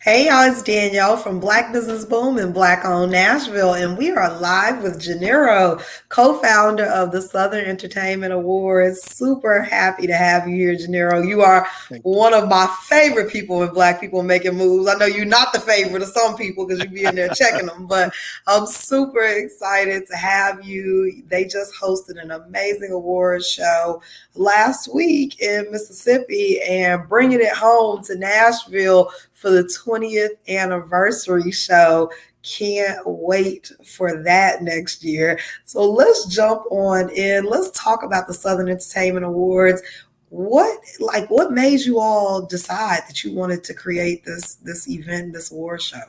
Hey y'all, it's Danielle from Black Business Boom and Black Owned Nashville, and we are live with Janiro, co-founder of the Southern Entertainment Awards. Super happy to have you here, Janiro. You are Thank you. one of my favorite people when Black people making moves. I know you're not the favorite of some people because you be in there checking them, but I'm super excited to have you. They just hosted an amazing awards show last week in Mississippi and bringing it home to Nashville for the 20th anniversary show. Can't wait for that next year. So let's jump on in. Let's talk about the Southern Entertainment Awards. What made you all decide that you wanted to create this event, this award show?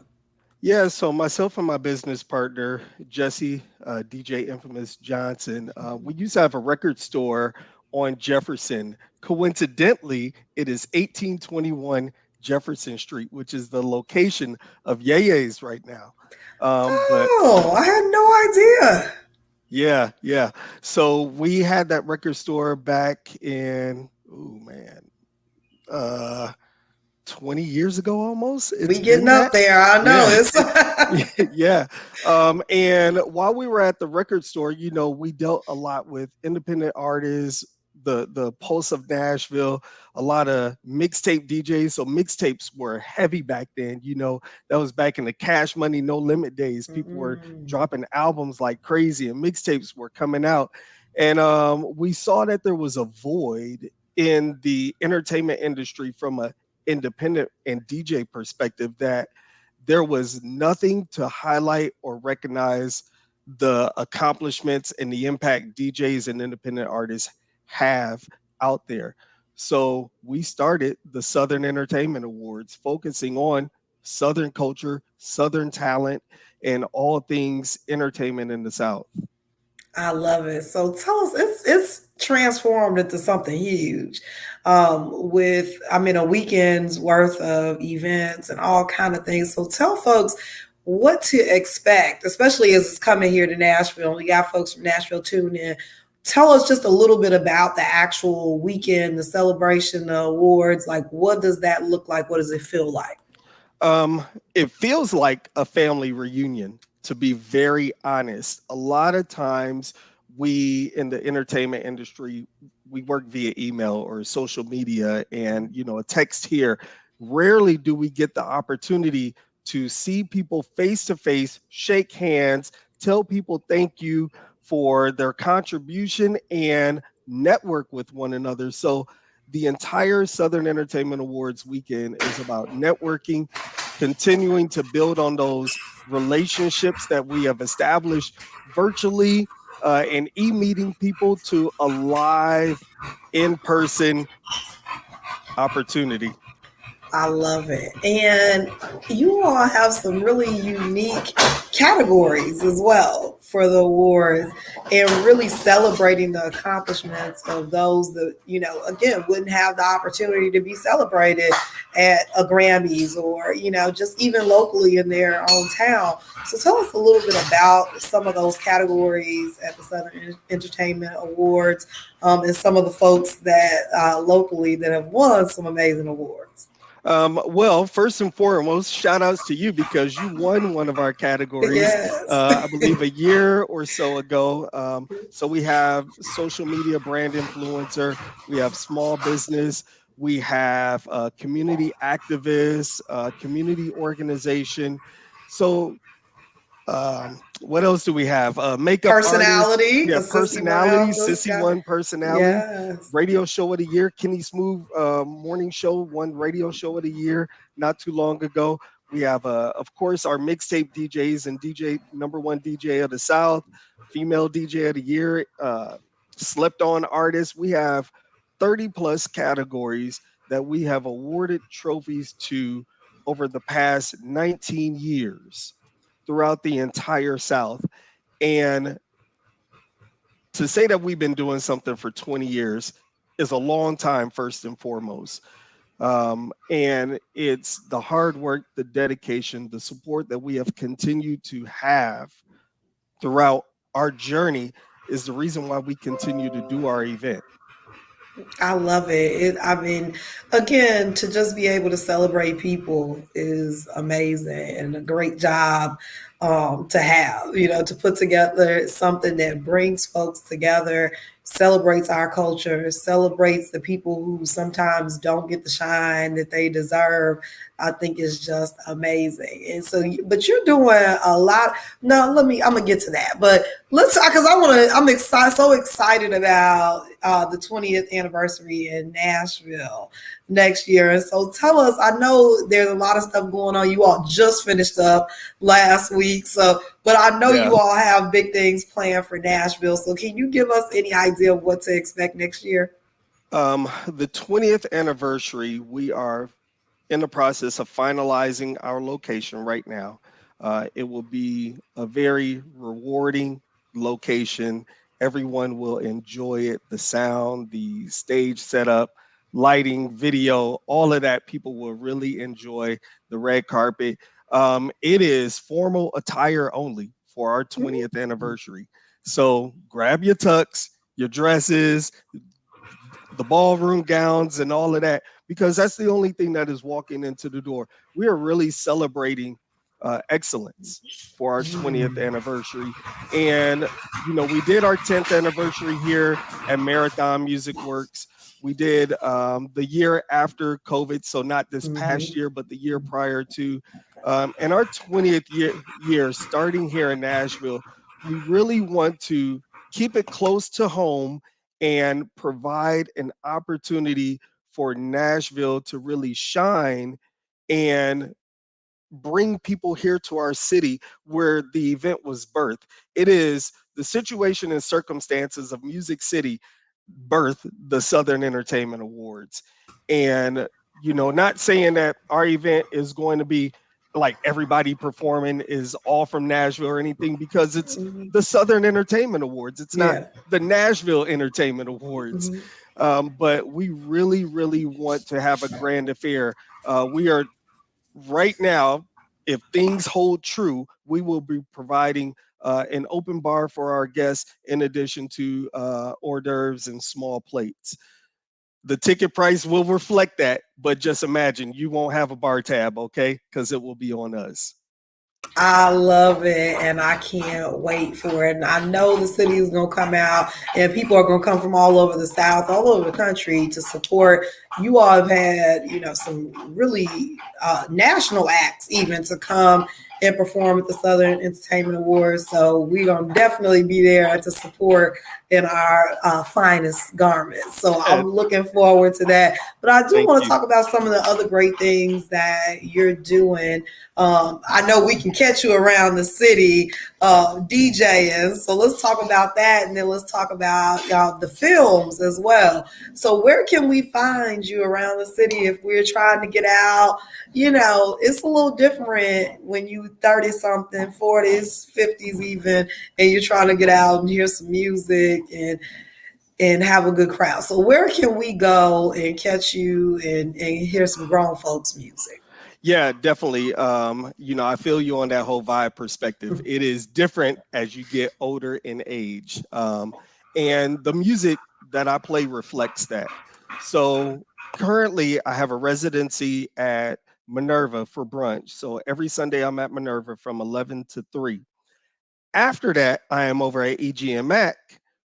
Yeah, so myself and my business partner, Jesse, DJ Infamous Johnson, we used to have a record store on Jefferson. Coincidentally, it is 1821 Jefferson Street, which is the location of Ye's right now. But Oh, I had no idea. yeah. So we had that record store back in, oh man, uh, 20 years ago almost. It's We getting been up that. there. I know Yeah. it's Yeah. And while we were at the record store, we dealt a lot with independent artists, the pulse of Nashville, a lot of mixtape DJs. So mixtapes were heavy back then. That was back in the Cash Money No Limit days. People were Mm-mm. dropping albums like crazy, and mixtapes were coming out. And we saw that there was a void in the entertainment industry from a independent and DJ perspective, that there was nothing to highlight or recognize the accomplishments and the impact DJs and independent artists have out there. So we started the Southern Entertainment Awards, focusing on Southern culture, Southern talent, and all things entertainment in the South. I love it. So tell us, it's transformed into something huge. With a weekend's worth of events and all kind of things. So tell folks what to expect, especially as it's coming here to Nashville. We got folks from Nashville tuning in. Tell us just a little bit about the actual weekend, the celebration, the awards. Like, what does that look like? What does it feel like? Um, it feels like a family reunion, to be very honest. A lot of times, we in the entertainment industry, we work via email or social media, and a text here. Rarely do we get the opportunity to see people face to face, shake hands, tell people thank you for their contribution, and network with one another. So the entire Southern Entertainment Awards weekend is about networking, continuing to build on those relationships that we have established virtually, and meeting people to a live, in person opportunity. I love it. And you all have some really unique categories as well for the awards and really celebrating the accomplishments of those that, again, wouldn't have the opportunity to be celebrated at a Grammys or, just even locally in their own town. So tell us a little bit about some of those categories at the Southern Entertainment Awards, and some of the folks that locally that have won some amazing awards. Well, first and foremost, shout outs to you because you won one of our categories, Yes. I believe a year or so ago. So we have social media brand influencer, we have small business, we have community activists, community organization. So what else do we have? Makeup artist, Personality, yeah, because Sissy Wild personality, just Sissy got. One personality, Yes. radio show of the year. Kenny Smooth morning show won radio show of the year not too long ago. We have, of course, our mixtape DJs and DJ number one DJ of the South, female DJ of the year, slept on artist. We have 30 plus categories that we have awarded trophies to over the past 19 years throughout the entire South. And to say that we've been doing something for 20 years is a long time, first and foremost. And it's the hard work, the dedication, the support that we have continued to have throughout our journey is the reason why we continue to do our event. I love it. I mean, again, to just be able to celebrate people is amazing and a great job to have. To put together something that brings folks together, celebrates our culture, celebrates the people who sometimes don't get the shine that they deserve. I think is just amazing. And so, but you're doing a lot. No, I'm gonna get to that, but let's talk because I'm excited, so excited about the 20th anniversary in Nashville next year. And so, tell us. I know there's a lot of stuff going on. You all just finished up last week, so but I know Yeah. you all have big things planned for Nashville. So, can you give us any idea of what to expect next year? The 20th anniversary, we are in the process of finalizing our location right now. It will be a very rewarding location. Everyone will enjoy it. The sound, the stage setup, lighting, video, all of that, people will really enjoy the red carpet. It is formal attire only for our 20th anniversary. So grab your tux, your dresses, the ballroom gowns and all of that, because that's the only thing that is walking into the door. We are really celebrating excellence for our 20th anniversary. And, we did our 10th anniversary here at Marathon Music Works. We did the year after COVID, so not this past Mm-hmm. year, but the year prior to. And our 20th year, starting here in Nashville, we really want to keep it close to home and provide an opportunity for Nashville to really shine and bring people here to our city where the event was birthed. It is the situation and circumstances of Music City birth the Southern Entertainment Awards. And, not saying that our event is going to be like everybody performing is all from Nashville or anything, because it's Mm-hmm. the Southern Entertainment Awards. It's not Yeah. the Nashville Entertainment Awards. Mm-hmm. But we really, really want to have a grand affair. We are right now, if things hold true, we will be providing an open bar for our guests in addition to hors d'oeuvres and small plates. The ticket price will reflect that, but just imagine you won't have a bar tab, okay? Because it will be on us. I love it and I can't wait for it. And I know the city is going to come out and people are going to come from all over the South, all over the country to support. You all have had, some really national acts even to come and perform at the Southern Entertainment Awards. So we're going to definitely be there to support in our finest garments. So I'm looking forward to that. But I do Thank want to you. talk about some of the other great things that you're doing. I know we can catch you around the city DJing. So let's talk about that. And then let's talk about the films as well. So where can we find you around the city if we're trying to get out? It's a little different when you 30 something, 40s, 50s even, and you're trying to get out and hear some music and have a good crowd. So where can we go and catch you and hear some grown folks music? Yeah, definitely. I feel you on that whole vibe perspective. It is different as you get older in age. And the music that I play reflects that. So currently, I have a residency at Minerva for brunch. So every Sunday, I'm at Minerva from 11 to 3. After that, I am over at EG and Mac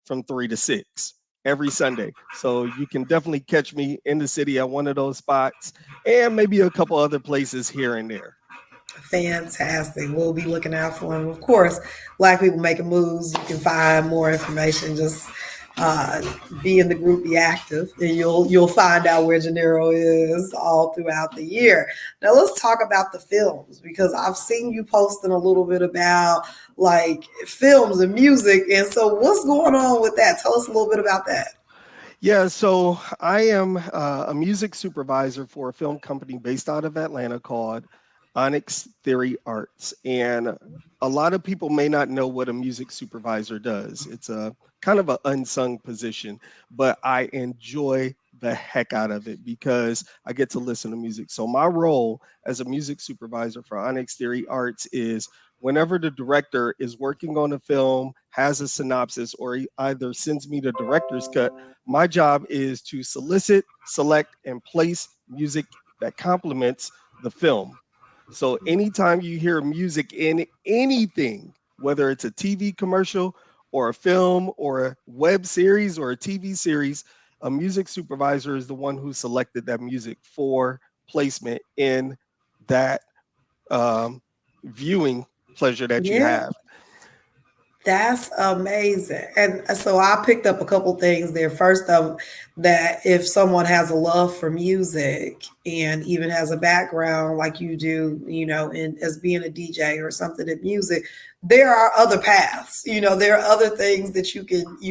from 3 to 6 every Sunday. So you can definitely catch me in the city at one of those spots and maybe a couple other places here and there. Fantastic. We'll be looking out for them. Of course, Black People Making Moves. You can find more information. Just uh, be in the group, be active, and you'll find out where Janero is all throughout the year. Now let's talk about the films because I've seen you posting a little bit about like films and music. And so what's going on with that? Tell us a little bit about that. Yeah, so I am a music supervisor for a film company based out of Atlanta called Onyx Theory Arts. And a lot of people may not know what a music supervisor does. It's a kind of an unsung position, but I enjoy the heck out of it because I get to listen to music. So my role as a music supervisor for Onyx Theory Arts is whenever the director is working on a film, has a synopsis, or he either sends me the director's cut, my job is to solicit, select, and place music that complements the film. So anytime you hear music in anything, whether it's a TV commercial or a film or a web series or a TV series, a music supervisor is the one who selected that music for placement in that um, viewing pleasure that you Yeah. have. That's amazing. And so I picked up a couple things there. First of that if someone has a love for music and even has a background like you do, in as being a DJ or something in music, there are other paths. There are other things that you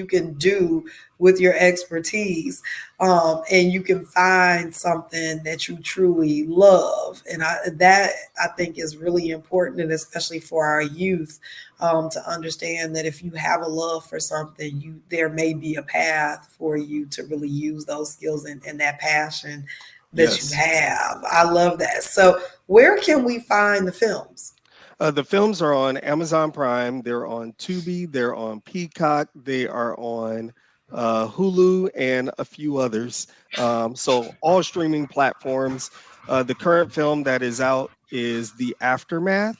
can do with your expertise. And you can find something that you truly love. And that I think is really important, and especially for our youth, to understand that if you have a love for something, there may be a path for you to really use those skills and that passion that you Yes. have. I love that. So, where can we find the films? The films are on Amazon Prime. They're on Tubi. They're on Peacock. They are on Hulu and a few others. So all streaming platforms. The current film that is out is The Aftermath.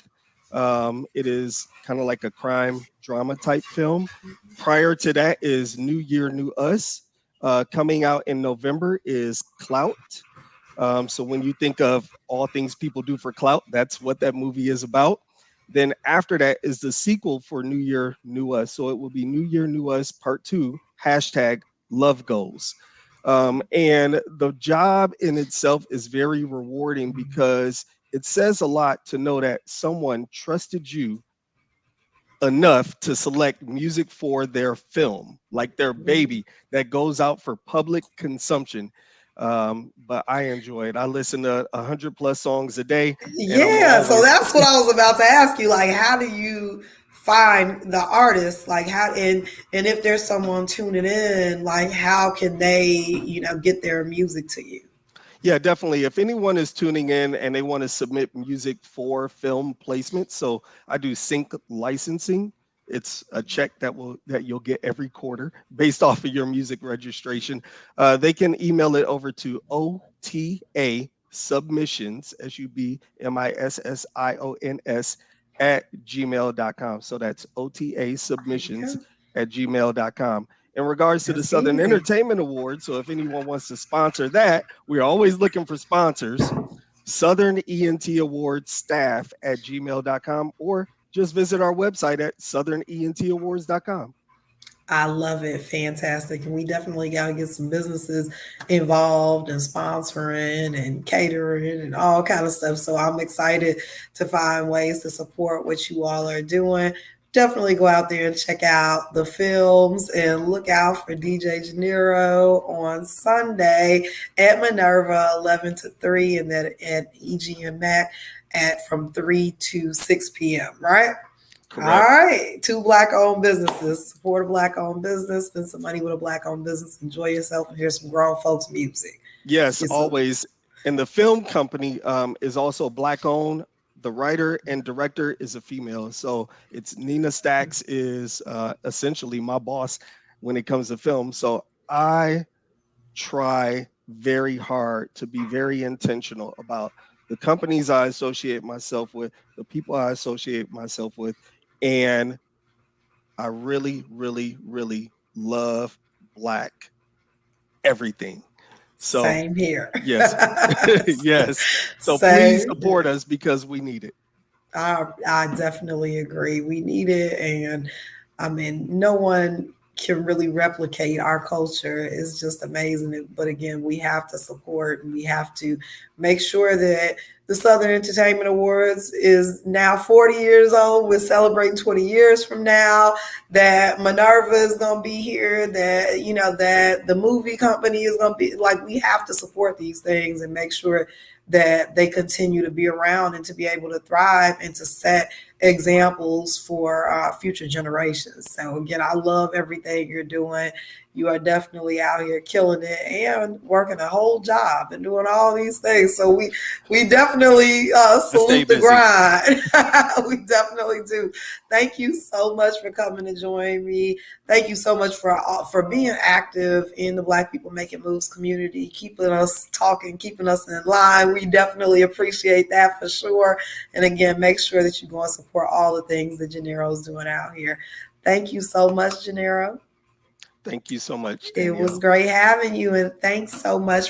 It is kind of like a crime drama type film. Prior to that is New Year, New Us. Coming out in November is Clout. So when you think of all things people do for clout, that's what that movie is about. Then after that is the sequel for New Year, New Us. So it will be New Year, New Us Part Two, hashtag Love Goals. And the job in itself is very rewarding because it says a lot to know that someone trusted you enough to select music for their film, like their baby that goes out for public consumption. But I enjoy it. I listen to 100 plus songs a day, and I'm Yeah, so always that's what I was about to ask you. Like, how do you find the artist? Like, how and if there's someone tuning in, like, how can they, get their music to you? Yeah, definitely. If anyone is tuning in and they want to submit music for film placement, so I do sync licensing. It's a check that you'll get every quarter based off of your music registration. They can email it over to OTA submissions, SUBMISSIONS at gmail.com. So that's OTA submissions Okay, at gmail.com. In regards to the that's Southern easy. Entertainment Awards, so if anyone wants to sponsor that, we're always looking for sponsors. Southern ENT Awards staff at gmail.com, or just visit our website at southernentawards.com. I love it. Fantastic. And we definitely got to get some businesses involved and sponsoring and catering and all kind of stuff. So I'm excited to find ways to support what you all are doing. Definitely go out there and check out the films and look out for DJ Janiro on Sunday at Minerva 11 to 3 and then at EG and Mac at from 3 to 6 p.m., right? All Correct. right. Two black owned businesses. Support a black owned business. Spend some money with a black owned business. Enjoy yourself and hear some grown folks music. Yes, It's a always. And the film company is also black owned. The writer and director is a female. So it's Nina Stacks is essentially my boss when it comes to film. So I try very hard to be very intentional about the companies I associate myself with, the people I associate myself with, and I really, really, really love black everything. So, same here. yes, yes. So please Same support here. us because we need it. I definitely agree. We need it. And I mean, no one can really replicate our culture. It's just amazing. But again, we have to support and we have to make sure that the Southern Entertainment Awards is now 40 years old. We're celebrating 20 years from now. That Minerva is going to be here. That, that the movie company is going to be like, we have to support these things and make sure that they continue to be around and to be able to thrive and to set examples for future generations. So again, I love everything you're doing. you are definitely out here killing it and working a whole job and doing all these things. So we definitely salute the grind. We definitely do. Thank you so much for coming to join me. Thank you so much for being active in the Black People Making Moves community, keeping us talking, keeping us in line. We definitely appreciate that for sure. And again, make sure that you go and support all the things that Janero's doing out here. Thank you so much, Janero. Thank you so much, Danielle. It was Danielle. great having you, and thanks so much for